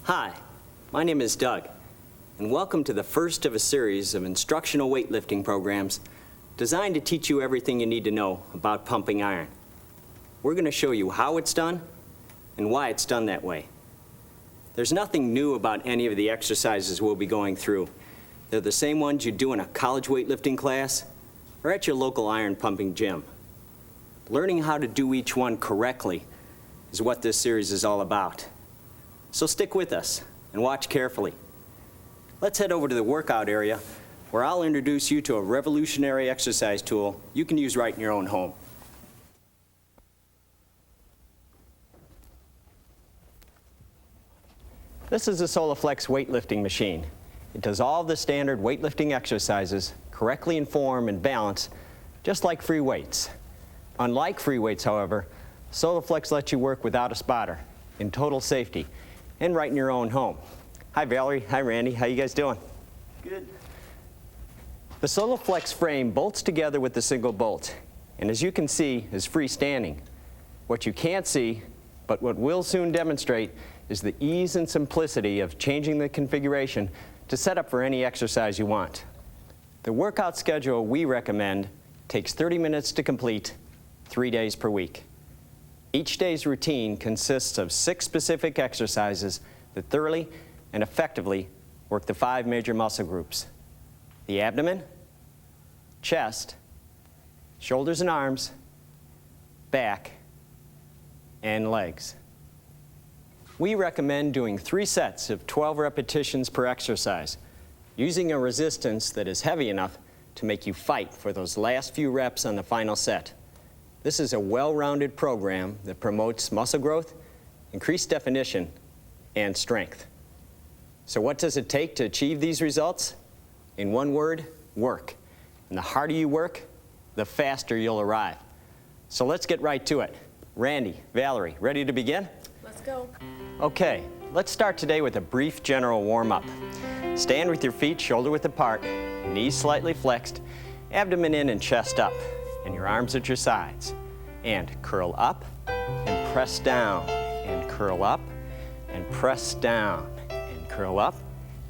Hi, my name is Doug, and welcome to the first of a series of instructional weightlifting programs designed to teach you everything you need to know about pumping iron. We're going to show you how it's done and why it's done that way. There's nothing new about any of the exercises we'll be going through. They're the same ones you do in a college weightlifting class or at your local iron pumping gym. Learning how to do each one correctly is what this series is all about. So stick with us and watch carefully. Let's head over to the workout area where I'll introduce you to a revolutionary exercise tool you can use right in your own home. This is a Soloflex weightlifting machine. It does all the standard weightlifting exercises correctly in form and balance, just like free weights. Unlike free weights, however, Soloflex lets you work without a spotter, in total safety, and right in your own home. Hi Valerie, hi Randy, how you guys doing? Good. The Soloflex frame bolts together with a single bolt, and as you can see, is freestanding. What you can't see, but what we'll soon demonstrate, is the ease and simplicity of changing the configuration to set up for any exercise you want. The workout schedule we recommend takes 30 minutes to complete, 3 days per week. Each day's routine consists of 6 specific exercises that thoroughly and effectively work the 5 major muscle groups: the abdomen, chest, shoulders and arms, back, and legs. We recommend doing 3 sets of 12 repetitions per exercise, using a resistance that is heavy enough to make you fight for those last few reps on the final set. This is a well-rounded program that promotes muscle growth, increased definition, and strength. So what does it take to achieve these results? In one word, work. And the harder you work, the faster you'll arrive. So let's get right to it. Randy, Valerie, ready to begin? Let's go. Okay, let's start today with a brief general warm-up. Stand with your feet shoulder-width apart, knees slightly flexed, abdomen in and chest up, and your arms at your sides. And curl up and press down, and curl up and press down, and curl up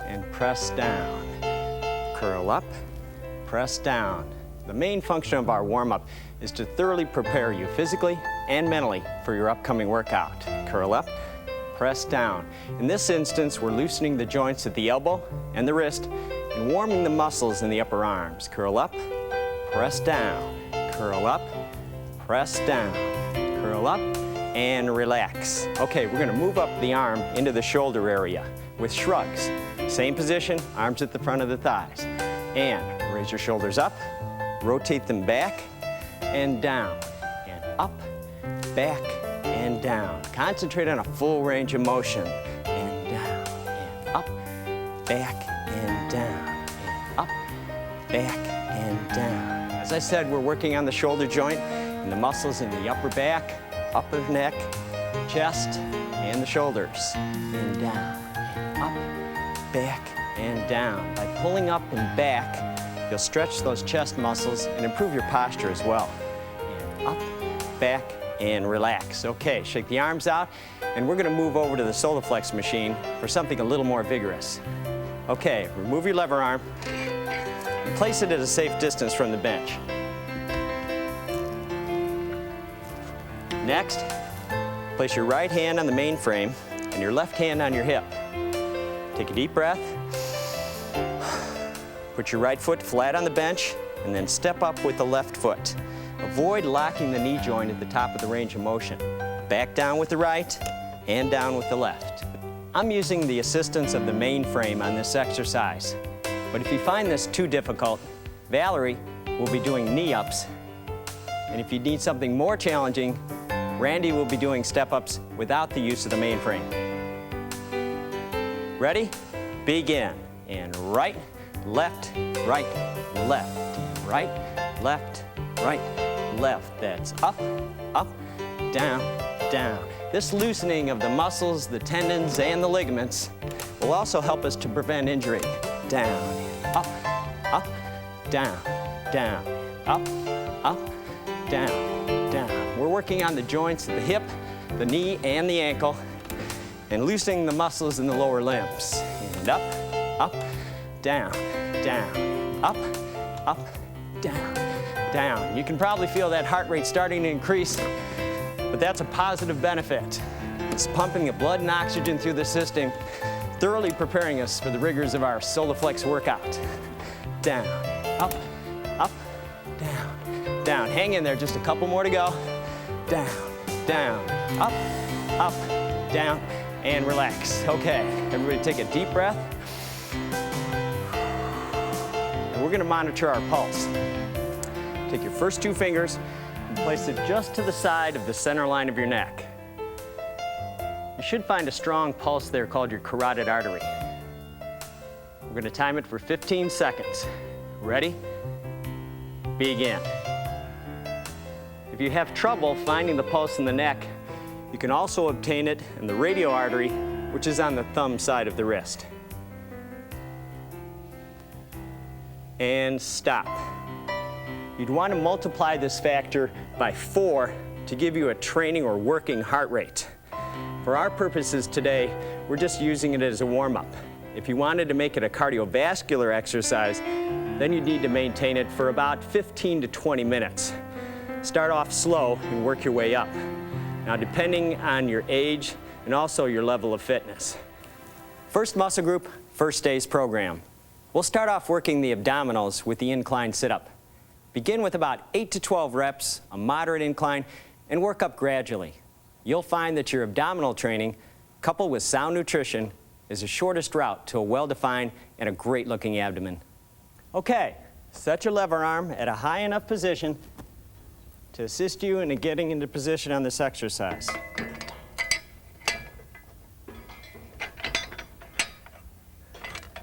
and press down, curl up, press down. The main function of our warm-up is to thoroughly prepare you physically and mentally for your upcoming workout. Curl up, press down. In this instance, we're loosening the joints at the elbow and the wrist and warming the muscles in the upper arms. Curl up, press down, curl up, press down, curl up, and relax. Okay, we're gonna move up the arm into the shoulder area with shrugs. Same position, arms at the front of the thighs. And raise your shoulders up, rotate them back and down, and up, back, and down. Concentrate on a full range of motion. And down, and up, back, and down, and up, back, and down. As I said, we're working on the shoulder joint and the muscles in the upper back, upper neck, chest, and the shoulders. And down, and up, back, and down. By pulling up and back, you'll stretch those chest muscles and improve your posture as well. And up, back, and relax. Okay, shake the arms out, and we're gonna move over to the Soloflex machine for something a little more vigorous. Okay, remove your lever arm, and place it at a safe distance from the bench. Next, place your right hand on the main frame and your left hand on your hip. Take a deep breath. Put your right foot flat on the bench and then step up with the left foot. Avoid locking the knee joint at the top of the range of motion. Back down with the right and down with the left. I'm using the assistance of the mainframe on this exercise. But if you find this too difficult, Valerie will be doing knee-ups. And if you need something more challenging, Randy will be doing step-ups without the use of the mainframe. Ready? Begin. And right, left, right, left, right, left, right, left. That's up, up, down, down. This loosening of the muscles, the tendons, and the ligaments will also help us to prevent injury. Down, up, up, down, down, up, up, down, down. We're working on the joints of the hip, the knee, and the ankle, and loosening the muscles in the lower limbs. And up, down, down, up, down, down. You can probably feel that heart rate starting to increase, but that's a positive benefit. It's pumping the blood and oxygen through the system, thoroughly preparing us for the rigors of our Soloflex workout. Down, up, down, down. Hang in there, just a couple more to go. Down, down, up, down, and relax. Okay, everybody take a deep breath. And we're gonna monitor our pulse. Take your first two fingers and place it just to the side of the center line of your neck. You should find a strong pulse there called your carotid artery. We're gonna time it for 15 seconds. Ready? Begin. If you have trouble finding the pulse in the neck, you can also obtain it in the radial artery, which is on the thumb side of the wrist. And stop. You'd want to multiply this factor by 4 to give you a training or working heart rate. For our purposes today, we're just using it as a warm-up. If you wanted to make it a cardiovascular exercise, then you'd need to maintain it for about 15 to 20 minutes. Start off slow and work your way up. Now, depending on your age and also your level of fitness. First muscle group, first day's program. We'll start off working the abdominals with the incline sit-up. Begin with about 8 to 12 reps, a moderate incline, and work up gradually. You'll find that your abdominal training, coupled with sound nutrition, is the shortest route to a well-defined and a great-looking abdomen. Okay, set your lever arm at a high enough position to assist you in getting into position on this exercise.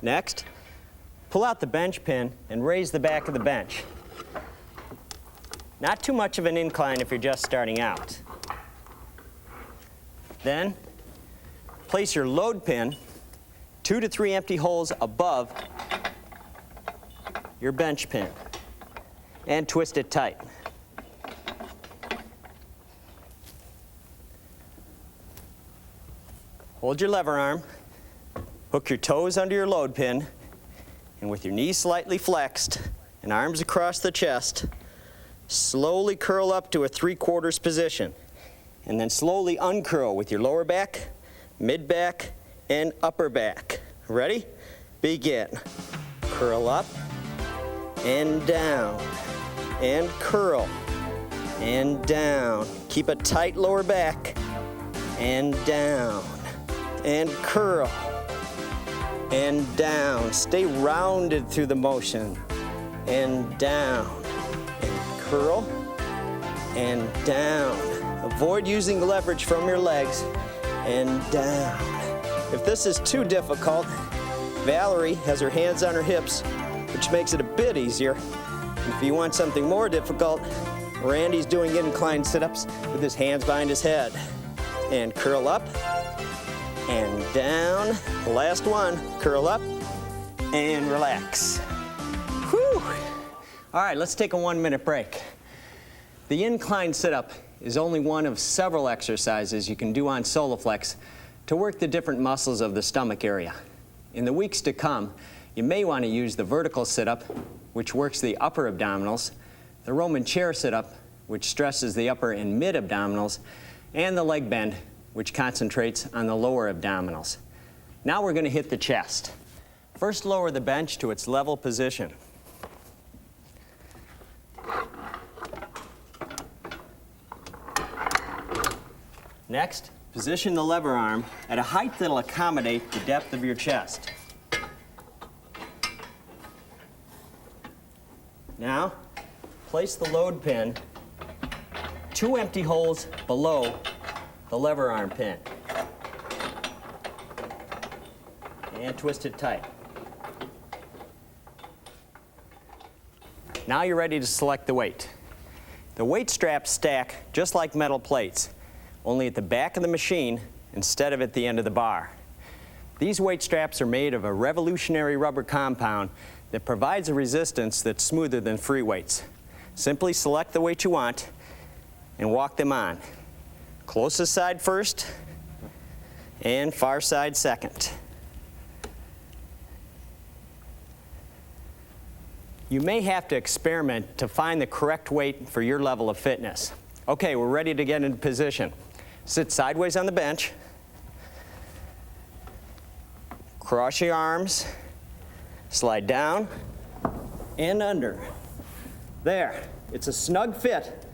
Next, pull out the bench pin and raise the back of the bench. Not too much of an incline if you're just starting out. Then, place your load pin 2 to 3 empty holes above your bench pin and twist it tight. Hold your lever arm, hook your toes under your load pin, and with your knees slightly flexed and arms across the chest, slowly curl up to a 3/4 position, and then slowly uncurl with your lower back, mid back, and upper back. Ready? Begin. Curl up and down, and curl and down. Keep a tight lower back, and down, and curl and down. Stay rounded through the motion, and down, and curl and down. Avoid using leverage from your legs, and down. If this is too difficult, Valerie has her hands on her hips, which makes it a bit easier. If you want something more difficult, Randy's doing incline sit-ups with his hands behind his head. And curl up and down. Last one, curl up and relax. Whew. All right, let's take a 1-minute break. The incline sit-up is only one of several exercises you can do on Soloflex to work the different muscles of the stomach area. In the weeks to come, you may want to use the vertical sit-up, which works the upper abdominals, the Roman chair sit-up, which stresses the upper and mid abdominals, and the leg bend, which concentrates on the lower abdominals. Now we're going to hit the chest. First, lower the bench to its level position. Next, Position the lever arm at a height that'll accommodate the depth of your chest. Now, place the load pin 2 empty holes below the lever arm pin. And twist it tight. Now you're ready to select the weight. The weight straps stack just like metal plates, only at the back of the machine instead of at the end of the bar. These weight straps are made of a revolutionary rubber compound that provides a resistance that's smoother than free weights. Simply select the weight you want and walk them on. Closest side first and far side second. You may have to experiment to find the correct weight for your level of fitness. Okay, we're ready to get into position. Sit sideways on the bench. Cross your arms. Slide down and under. There. It's a snug fit,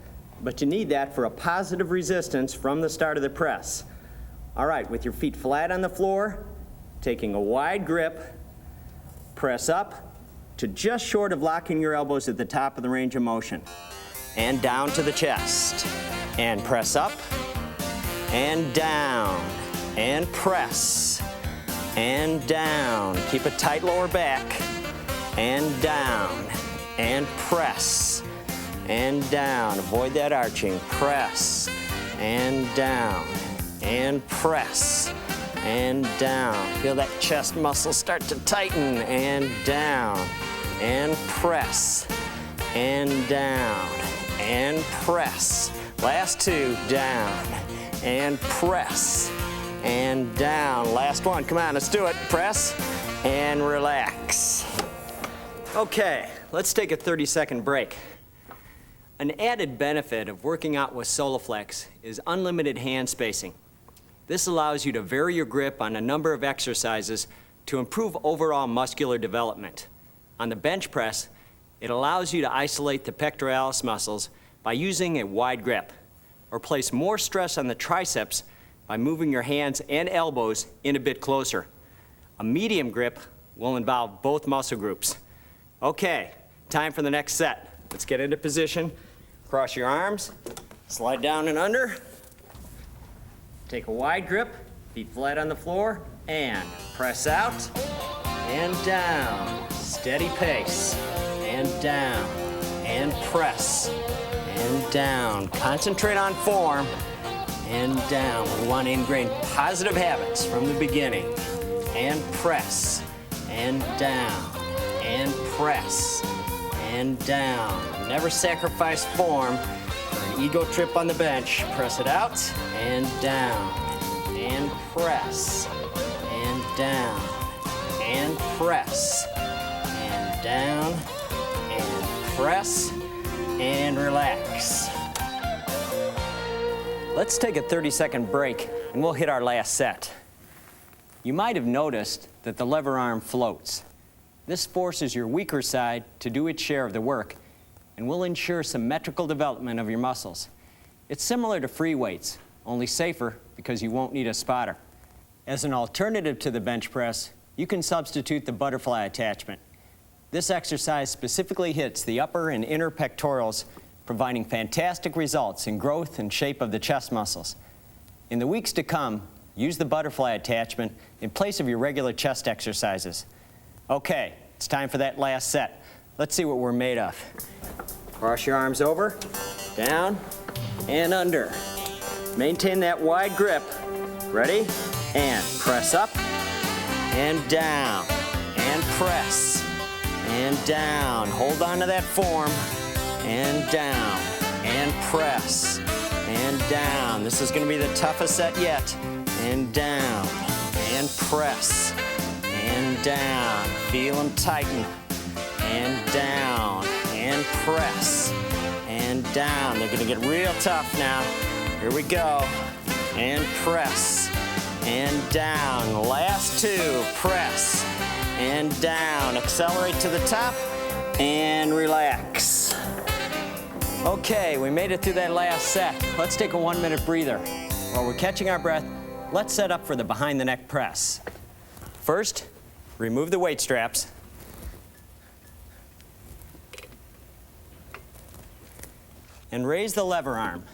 but you need that for a positive resistance from the start of the press. All right, with your feet flat on the floor, taking a wide grip, press up to just short of locking your elbows at the top of the range of motion. And down to the chest. And press up, and down, and press, and down. Keep a tight lower back, and down, and press, and down. Avoid that arching. Press, and down, and press, and down. Feel that chest muscle start to tighten, and down, and press, and down, and press. Last 2, down, and press, and down. Last one, come on, let's do it. Press, and relax. Okay, let's take a 30-second break. An added benefit of working out with Soloflex is unlimited hand spacing. This allows you to vary your grip on a number of exercises to improve overall muscular development. On the bench press, it allows you to isolate the pectoralis muscles by using a wide grip, or place more stress on the triceps by moving your hands and elbows in a bit closer. A medium grip will involve both muscle groups. Okay, time for the next set. Let's get into position. Cross your arms, slide down and under. Take a wide grip, feet flat on the floor, and press out, and down. Steady pace, and down, and press, and down. Concentrate on form, and down. We want to ingrain positive habits from the beginning. And press, and down, and press, and down. Never sacrifice form for an ego trip on the bench. Press it out, and down, and press, and down, and press, and down, and press, and relax. Let's take a 30-second break and we'll hit our last set. You might have noticed that the lever arm floats. This forces your weaker side to do its share of the work and will ensure symmetrical development of your muscles. It's similar to free weights, only safer because you won't need a spotter. As an alternative to the bench press, you can substitute the butterfly attachment. This exercise specifically hits the upper and inner pectorals, providing fantastic results in growth and shape of the chest muscles. In the weeks to come, use the butterfly attachment in place of your regular chest exercises. Okay, it's time for that last set. Let's see what we're made of. Cross your arms over, down, and under. Maintain that wide grip. Ready? And press up, and down, and press, and down. Hold on to that form, and down, and press, and down. This is going to be the toughest set yet. And down, and press, and down. Feel them tighten, and down, and press, and down. They're going to get real tough now. Here we go. And press, and down. Last 2, press, and down. Accelerate to the top, and relax. Okay, we made it through that last set. Let's take a 1-minute breather. While we're catching our breath, Let's set up for the behind the neck press. First, remove the weight straps. And raise the lever arm,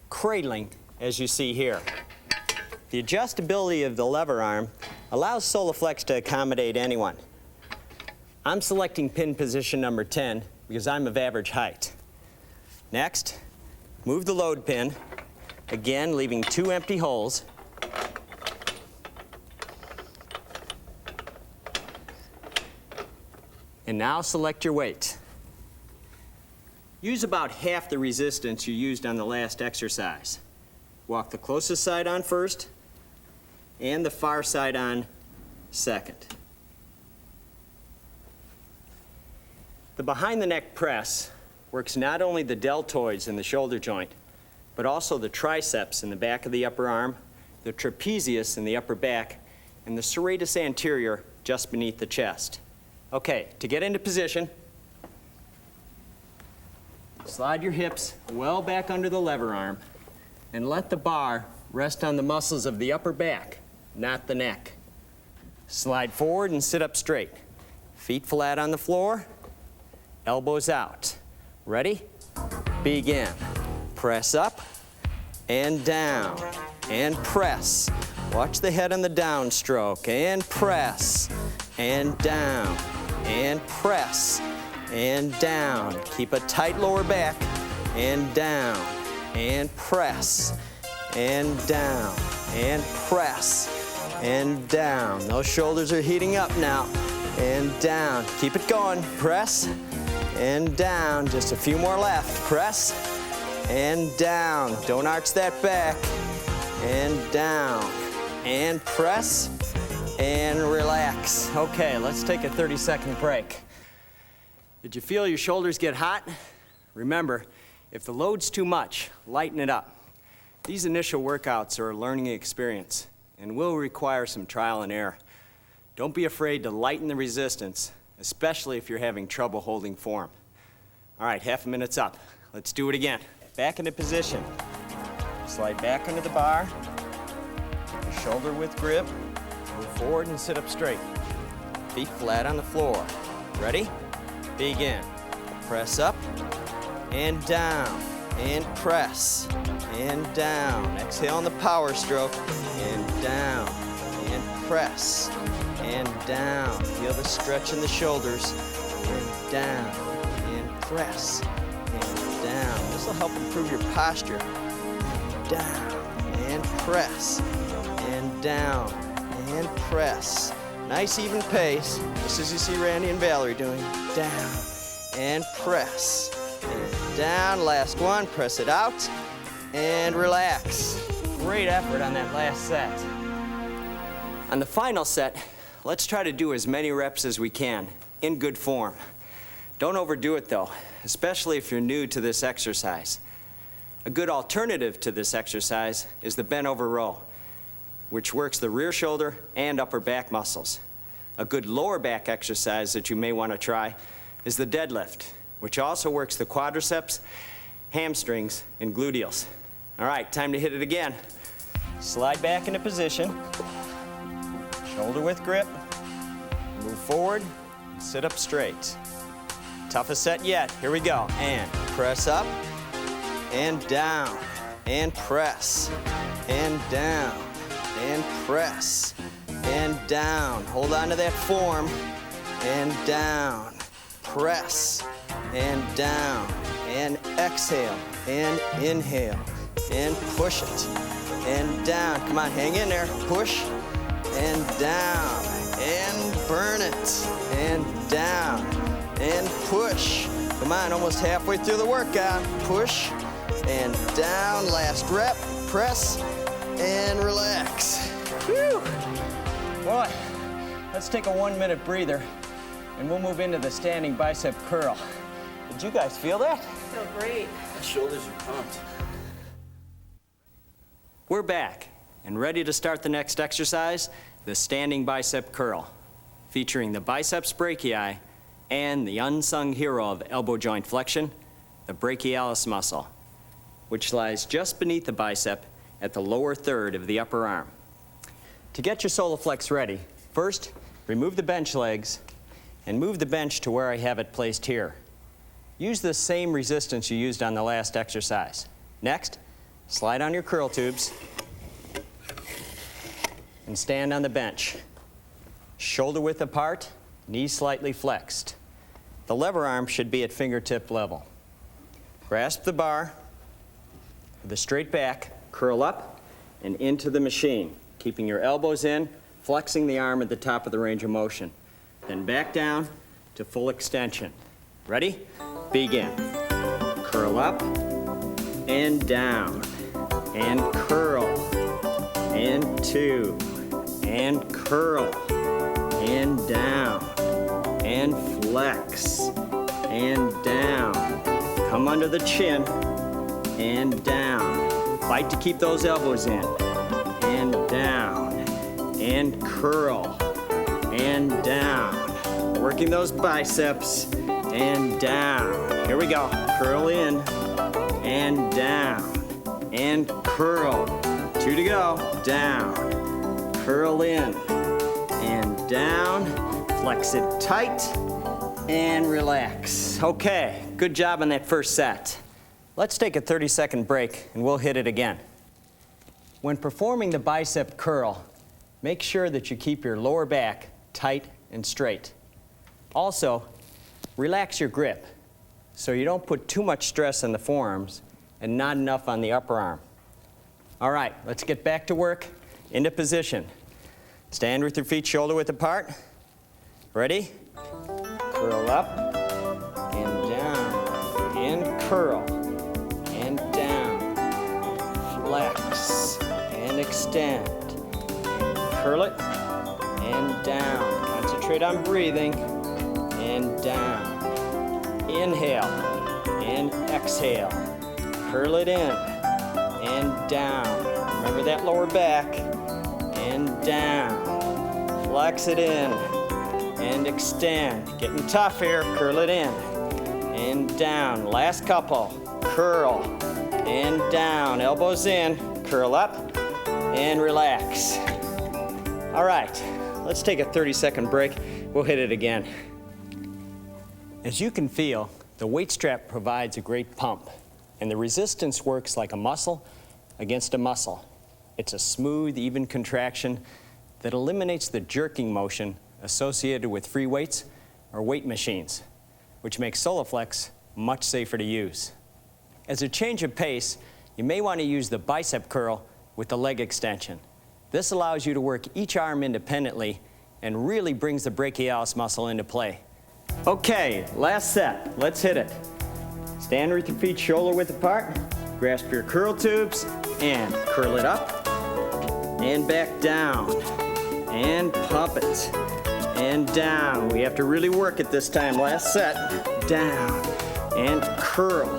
cradling as you see here. The adjustability of the lever arm allows Soloflex to accommodate anyone. I'm selecting pin position number 10 because I'm of average height. Next, move the load pin, again leaving 2 empty holes. And now select your weight. Use about half the resistance you used on the last exercise. Walk the closest side on first and the far side on second. The behind the neck press works not only the deltoids in the shoulder joint, but also the triceps in the back of the upper arm, the trapezius in the upper back, and the serratus anterior just beneath the chest. Okay, to get into position, slide your hips well back under the lever arm and let the bar rest on the muscles of the upper back, not the neck. Slide forward and sit up straight. Feet flat on the floor, elbows out. Ready? Begin. Press up and down and press. Watch the head on the downstroke and press and down and press and down. Keep a tight lower back and down and press and down and press and down. Those shoulders are heating up now and down. Keep it going. Press and down. Just a few more left. Press and down. Don't arch that back. And down and press and relax. Okay, let's take a 30-second break. Did you feel your shoulders get hot? Remember, if the load's too much, lighten it up. These initial workouts are a learning experience and will require some trial and error. Don't be afraid to lighten the resistance, especially if you're having trouble holding form. All right, half a minute's up. Let's do it again. Back into position. Slide back under the bar. Keep your shoulder width grip. Move forward and sit up straight. Feet flat on the floor. Ready? Begin. Press up and down and press and down. Exhale on the power stroke and down and press and down. Feel the stretch in the shoulders and down and press and down. This will help improve your posture. Down and press and down and press. Nice even pace, just as you see Randy and Valerie doing. Down and press and down. Last one, press it out and relax. Great effort on that last set. On the final set, let's try to do as many reps as we can in good form. Don't overdo it though, especially if you're new to this exercise. A good alternative to this exercise is the bent over row, which works the rear shoulder and upper back muscles. A good lower back exercise that you may want to try is the deadlift, which also works the quadriceps, hamstrings, and gluteals. All right, time to hit it again. Slide back into position, shoulder width grip, move forward, and sit up straight. Toughest set yet, here we go. And press up, and down, and press, and down, and press, and down. Hold on to that form, and down, press, and down, and exhale, and inhale, and push it, and down. Come on, hang in there, push, and down, and burn it, and down, and push. Come on, almost halfway through the workout. Push, and down. Last rep, press, and relax. Whew. Boy, let's take a 1-minute breather, and we'll move into the standing bicep curl. Did you guys feel that? I feel great. My shoulders are pumped. We're back and ready to start the next exercise, the standing bicep curl, featuring the biceps brachii and the unsung hero of elbow joint flexion, the brachialis muscle, which lies just beneath the bicep at the lower third of the upper arm. To get your Soloflex ready, first, remove the bench legs and move the bench to where I have it placed here. Use the same resistance you used on the last exercise. Next, slide on your curl tubes and stand on the bench. Shoulder width apart, knees slightly flexed. The lever arm should be at fingertip level. Grasp the bar with a straight back, curl up and into the machine, keeping your elbows in, flexing the arm at the top of the range of motion. Then back down to full extension. Ready? Begin. Curl up and down and curl and two and curl and down and flex and down. Come under the chin and down. Fight to keep those elbows in and down and curl and down. Working those biceps and down. Here we go. Curl in and down and curl. Two to go. Down. Curl in and down. Flex it tight and relax. Okay, good job on that first set. Let's take a 30-second break and we'll hit it again. When performing the bicep curl, make sure that you keep your lower back tight and straight. Also, relax your grip so you don't put too much stress on the forearms and not enough on the upper arm. All right, let's get back to work. Into position. Stand with your feet shoulder width apart. Ready? Curl up and down and curl and down. Flex and extend. And curl it and down. Concentrate on breathing and down. Inhale and exhale. Curl it in and down. Remember that lower back and down. Flex it in and extend. Getting tough here. Curl it in and down. Last couple. Curl and down. Elbows in. Curl up and relax. All right, let's take a 30-second break. We'll hit it again. As you can feel, the weight strap provides a great pump, and the resistance works like a muscle against a muscle. It's a smooth, even contraction that eliminates the jerking motion associated with free weights or weight machines, which makes Soloflex much safer to use. As a change of pace, you may want to use the bicep curl with the leg extension. This allows you to work each arm independently and really brings the brachialis muscle into play. Okay, last set. Let's hit it. Stand with your feet shoulder width apart. Grasp your curl tubes and curl it up and back down and pump it and down. We have to really work it this time. Last set. Down and curl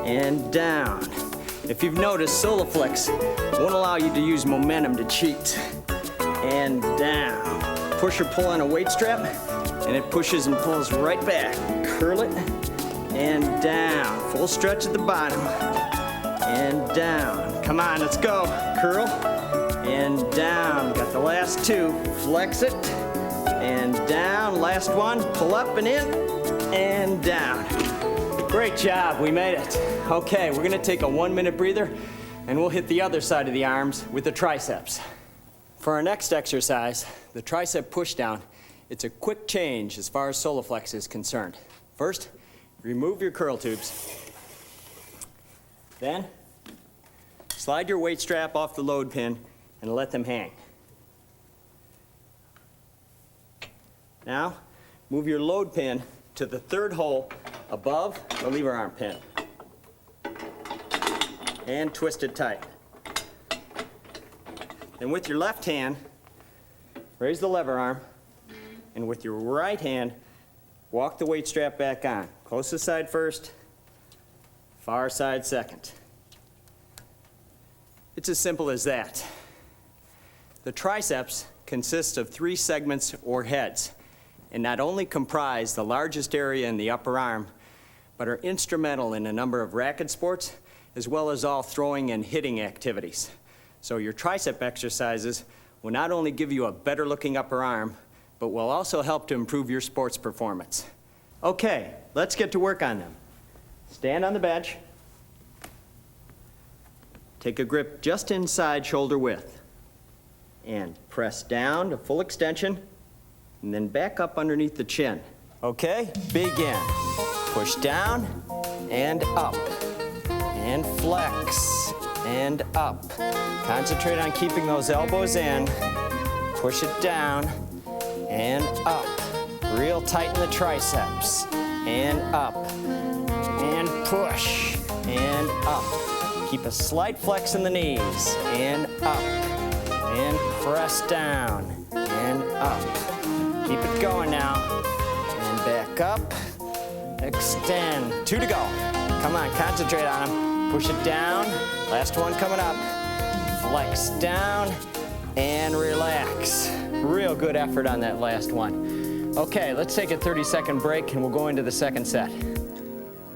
and down. If you've noticed, Soloflex won't allow you to use momentum to cheat. And down. Push or pull on a weight strap, and it pushes and pulls right back. Curl it, and down. Full stretch at the bottom, and down. Come on, let's go. Curl, and down. Got the last two. Flex it, and down. Last one, pull up and in, and down. Great job, we made it. Okay, we're gonna take a 1-minute breather and we'll hit the other side of the arms with the triceps. For our next exercise, the tricep pushdown, it's a quick change as far as Soloflex is concerned. First, remove your curl tubes. Then, slide your weight strap off the load pin and let them hang. Now, move your load pin to the third hole above the lever arm pin and twist it tight. Then with your left hand, raise the lever arm, and with your right hand, walk the weight strap back on. Closest side first, far side second. It's as simple as that. The triceps consists of 3 segments or heads, and not only comprise the largest area in the upper arm, but are instrumental in a number of racket sports, as well as all throwing and hitting activities. So your tricep exercises will not only give you a better looking upper arm, but will also help to improve your sports performance. Okay, let's get to work on them. Stand on the bench. Take a grip just inside shoulder width. And press down to full extension, and then back up underneath the chin. Okay, begin. Push down and up, and flex, and up. Concentrate on keeping those elbows in. Push it down and up. Real tight in the triceps, and up, and push, and up. Keep a slight flex in the knees, and up, and press down, and up. Keep it going now, and back up, extend. 2 to go. Come on, concentrate on them. Push it down, last one coming up. Flex down, and relax. Real good effort on that last one. Okay, let's take a 30-second break and we'll go into the second set.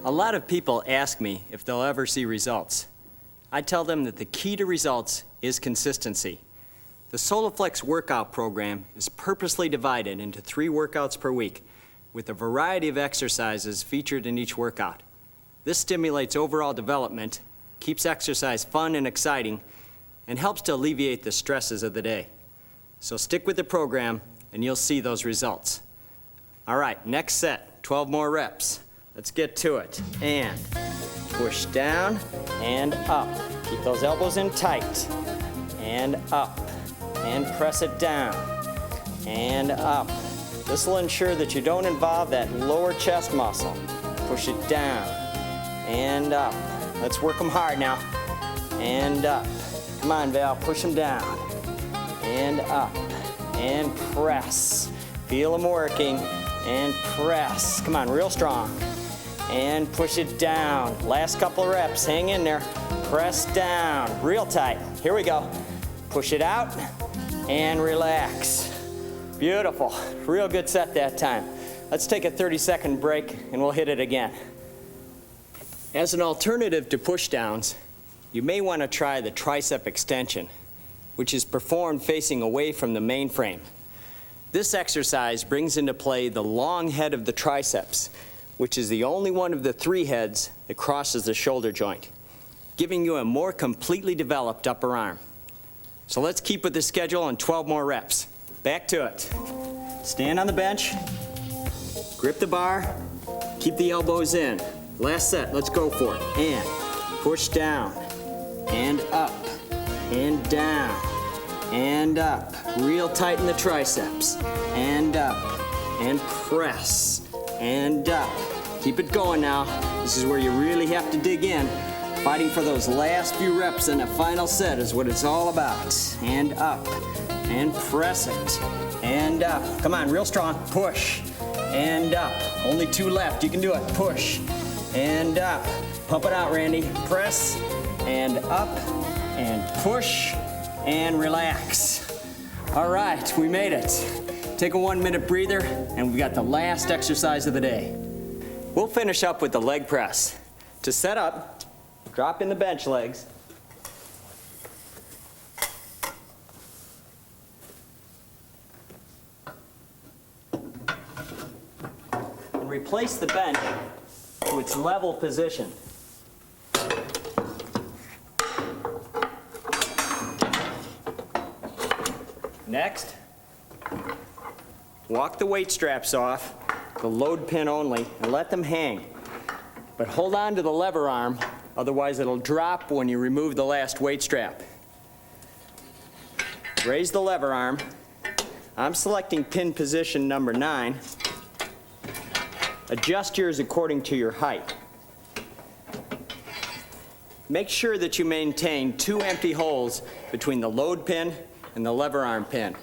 A lot of people ask me if they'll ever see results. I tell them that the key to results is consistency. The Soloflex workout program is purposely divided into 3 workouts per week with a variety of exercises featured in each workout. This stimulates overall development, keeps exercise fun and exciting, and helps to alleviate the stresses of the day. So stick with the program and you'll see those results. All right, next set, 12 more reps. Let's get to it. And push down and up. Keep those elbows in tight. And up. And press it down. And up. This will ensure that you don't involve that lower chest muscle. Push it down. And up. Let's work them hard now. And up. Come on, Val, push them down. And up. And press. Feel them working. And press. Come on, real strong. And push it down. Last couple of reps. Hang in there. Press down. Real tight. Here we go. Push it out and relax. Beautiful. Real good set that time. Let's take a 30-second break and we'll hit it again. As an alternative to push downs, you may want to try the tricep extension, which is performed facing away from the main frame. This exercise brings into play the long head of the triceps, which is the only one of the 3 heads that crosses the shoulder joint, giving you a more completely developed upper arm. So let's keep with the schedule on 12 more reps. Back to it. Stand on the bench, grip the bar, keep the elbows in. Last set, let's go for it. And push down, and up, and down, and up. Real tight in the triceps, and up, and press, and up. Keep it going now. This is where you really have to dig in. Fighting for those last few reps in the final set is what it's all about. And up, and press it, and up. Come on, real strong, push, and up. Only 2 left, you can do it. Push, and up. Pump it out, Randy. Press, and up, and push, and relax. All right, we made it. Take a 1-minute breather, and we've got the last exercise of the day. We'll finish up with the leg press. To set up, drop in the bench legs. And replace the bench to its level position. Next, walk the weight straps off, the load pin only, and let them hang. But hold on to the lever arm, otherwise it'll drop when you remove the last weight strap. Raise the lever arm. I'm selecting pin position number 9. Adjust yours according to your height. Make sure that you maintain 2 empty holes between the load pin and the lever arm pin.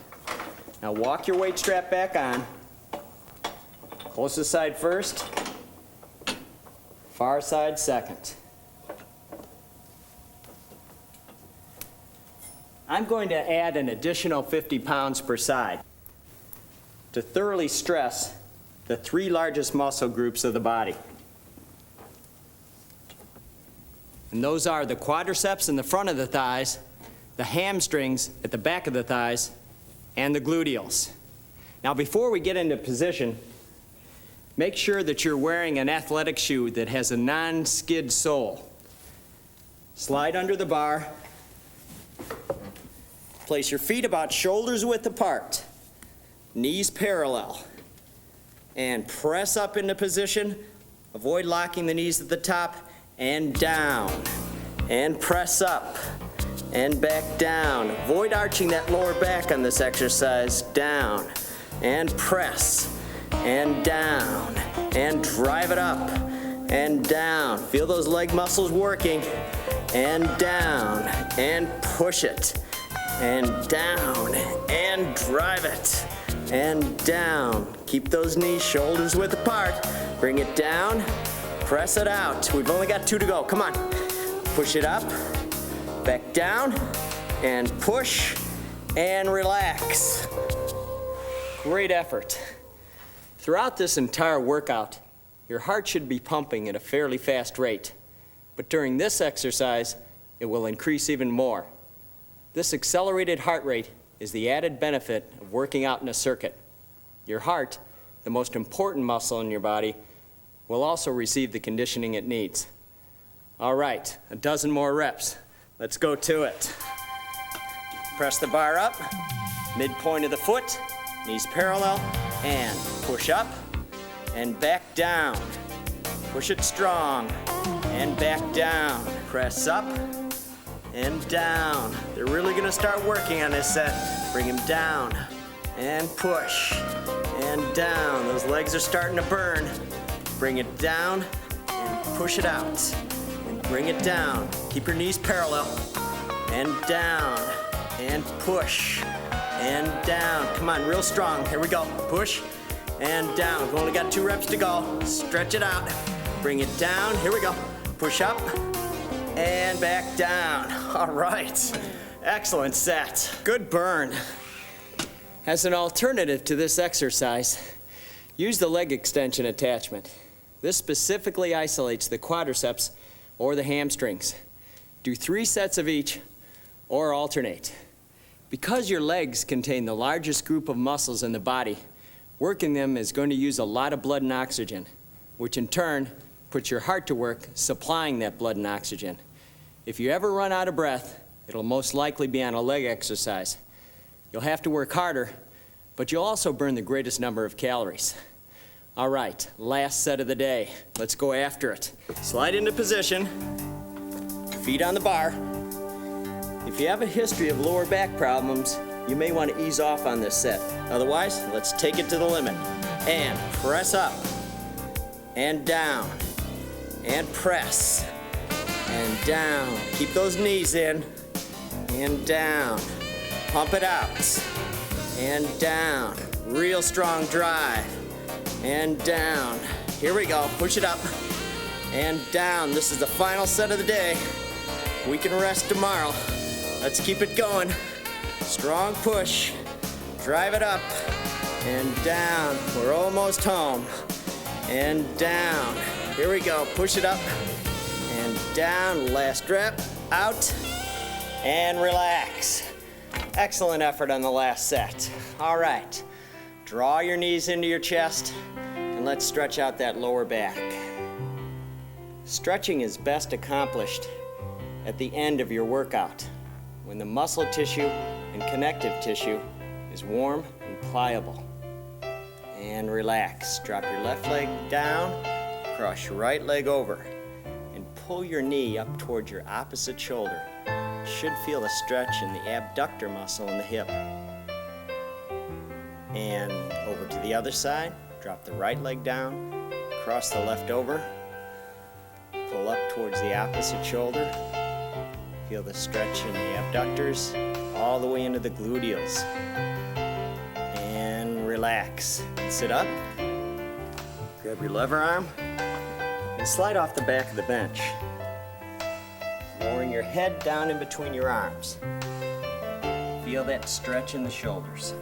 Now walk your weight strap back on. Closest side first, far side second. I'm going to add an additional 50 pounds per side to thoroughly stress the 3 largest muscle groups of the body. And those are the quadriceps in the front of the thighs, the hamstrings at the back of the thighs, and the gluteals. Now before we get into position, make sure that you're wearing an athletic shoe that has a non-skid sole. Slide under the bar. Place your feet about shoulders width apart, knees parallel, and press up into position. Avoid locking the knees at the top, and down, and press up, and back down. Avoid arching that lower back on this exercise. Down, and press, and down, and drive it up, and down. Feel those leg muscles working, and down, and push it, and down, and drive it, and down. Keep those knees shoulders width apart. Bring it down, press it out. We've only got 2 to go. Come on. Push it up, back down, and push, and relax. Great effort. Throughout this entire workout, your heart should be pumping at a fairly fast rate. But during this exercise, it will increase even more. This accelerated heart rate is the added benefit of working out in a circuit. Your heart, the most important muscle in your body, will also receive the conditioning it needs. All right, a dozen more reps. Let's go to it. Press the bar up, midpoint of the foot, knees parallel, and push up and back down. Push it strong and back down. Press up and down. They're really gonna start working on this set. Bring him down and push and down. Those legs are starting to burn. Bring it down and push it out. And bring it down. Keep your knees parallel and down and push and down. Come on, real strong. Here we go. Push and down. We've only got 2 reps to go. Stretch it out. Bring it down. Here we go. Push up and back down. All right. Excellent set. Good burn. As an alternative to this exercise, use the leg extension attachment. This specifically isolates the quadriceps or the hamstrings. Do 3 sets of each or alternate. Because your legs contain the largest group of muscles in the body, working them is going to use a lot of blood and oxygen, which in turn puts your heart to work supplying that blood and oxygen. If you ever run out of breath, it'll most likely be on a leg exercise. You'll have to work harder, but you'll also burn the greatest number of calories. All right, last set of the day. Let's go after it. Slide into position, feet on the bar. If you have a history of lower back problems, you may want to ease off on this set. Otherwise, let's take it to the limit. And press up, and down, and press, and down. Keep those knees in, and down. Pump it out, and down. Real strong drive, and down. Here we go, push it up, and down. This is the final set of the day. We can rest tomorrow. Let's keep it going. Strong push, drive it up, and down. We're almost home, and down. Here we go, push it up, and down. Last rep, out, and relax. Excellent effort on the last set. All right, draw your knees into your chest, and let's stretch out that lower back. Stretching is best accomplished at the end of your workout, when the muscle tissue and connective tissue is warm and pliable. And relax. Drop your left leg down, cross your right leg over, and pull your knee up towards your opposite shoulder. You should feel a stretch in the abductor muscle in the hip. And over to the other side. Drop the right leg down, cross the left over, pull up towards the opposite shoulder. Feel the stretch in the abductors all the way into the gluteals. And relax. Sit up. Grab your lever arm and slide off the back of the bench. Lowering your head down in between your arms. Feel that stretch in the shoulders.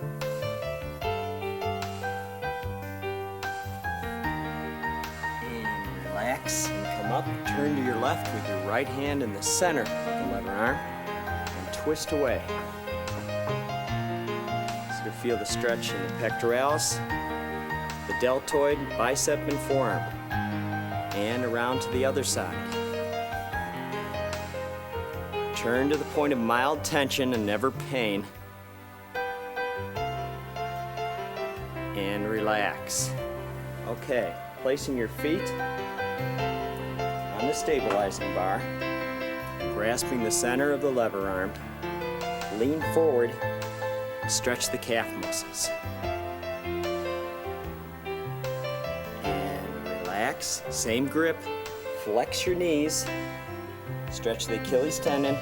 And relax and come up. Turn to your left with your right hand in the center of the lever arm and twist away. So feel the stretch in the pectoralis, the deltoid, bicep, and forearm. And around to the other side. Turn to the point of mild tension and never pain. And relax. Okay, placing your feet on the stabilizing bar, grasping the center of the lever arm, lean forward, stretch the calf muscles. Relax, same grip, flex your knees, stretch the Achilles tendon,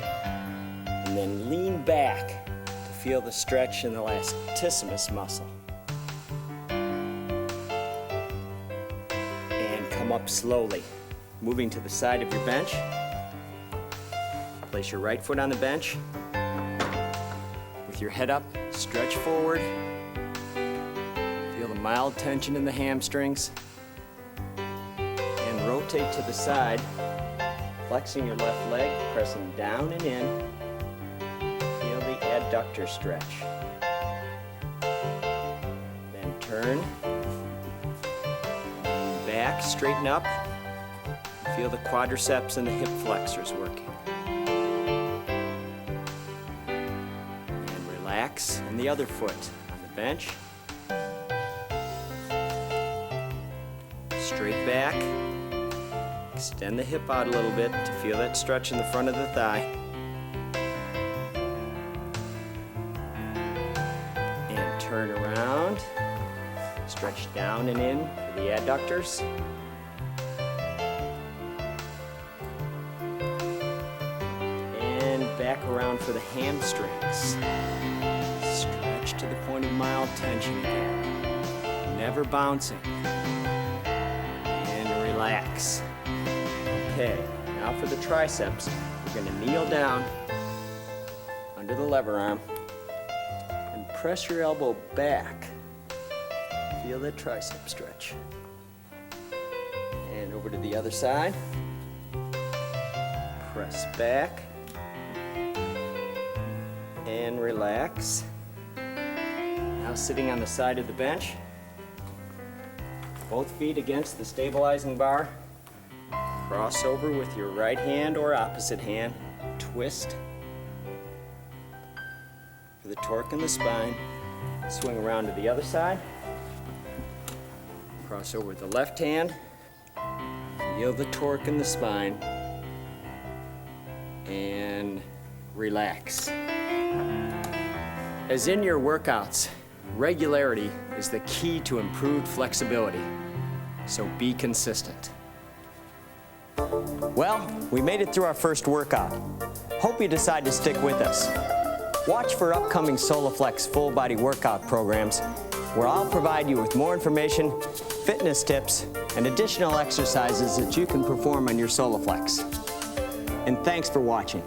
and then lean back to feel the stretch in the latissimus muscle. And come up slowly, moving to the side of your bench. Place your right foot on the bench. With your head up, stretch forward. Feel the mild tension in the hamstrings. Rotate to the side, flexing your left leg, pressing down and in. Feel the adductor stretch. Then turn, back, straighten up. Feel the quadriceps and the hip flexors working. And relax, and the other foot on the bench. Straight back. Extend the hip out a little bit to feel that stretch in the front of the thigh. And turn around. Stretch down and in for the adductors. And back around for the hamstrings. Stretch to the point of mild tension again. Never bouncing. And relax. Okay, now for the triceps, we're going to kneel down under the lever arm and press your elbow back. Feel that tricep stretch. And over to the other side. Press back and relax. Now sitting on the side of the bench, both feet against the stabilizing bar. Cross over with your right hand or opposite hand. Twist for the torque in the spine. Swing around to the other side. Cross over with the left hand. Feel the torque in the spine. And relax. As in your workouts, regularity is the key to improved flexibility. So be consistent. Well, we made it through our first workout. Hope you decide to stick with us. Watch for upcoming Soloflex full body workout programs where I'll provide you with more information, fitness tips, and additional exercises that you can perform on your Soloflex. And thanks for watching.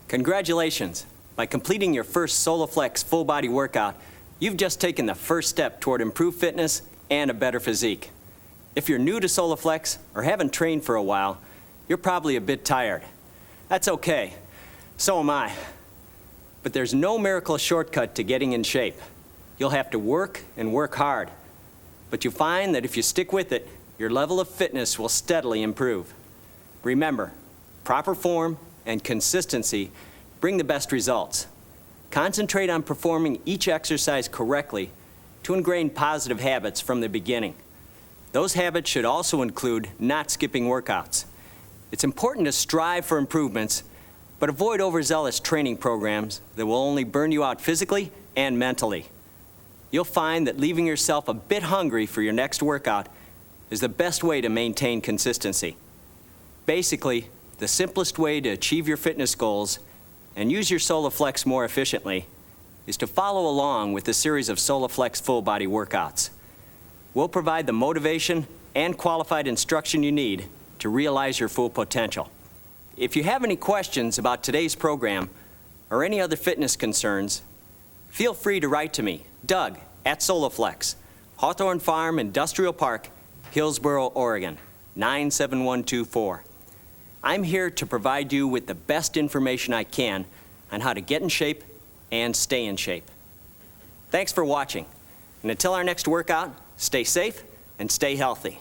Congratulations! By completing your first Soloflex full body workout, you've just taken the first step toward improved fitness and a better physique. If you're new to Soloflex or haven't trained for a while, you're probably a bit tired. That's okay. So am I. But there's no miracle shortcut to getting in shape. You'll have to work and work hard. But you'll find that if you stick with it, your level of fitness will steadily improve. Remember, proper form and consistency bring the best results. Concentrate on performing each exercise correctly to ingrain positive habits from the beginning. Those habits should also include not skipping workouts. It's important to strive for improvements, but avoid overzealous training programs that will only burn you out physically and mentally. You'll find that leaving yourself a bit hungry for your next workout is the best way to maintain consistency. Basically, the simplest way to achieve your fitness goals and use your Soloflex more efficiently is to follow along with a series of Soloflex full body workouts. We'll provide the motivation and qualified instruction you need to realize your full potential. If you have any questions about today's program or any other fitness concerns, feel free to write to me, Doug, at Soloflex, Hawthorne Farm Industrial Park, Hillsboro, Oregon, 97124. I'm here to provide you with the best information I can on how to get in shape and stay in shape. Thanks for watching, and until our next workout, stay safe and stay healthy.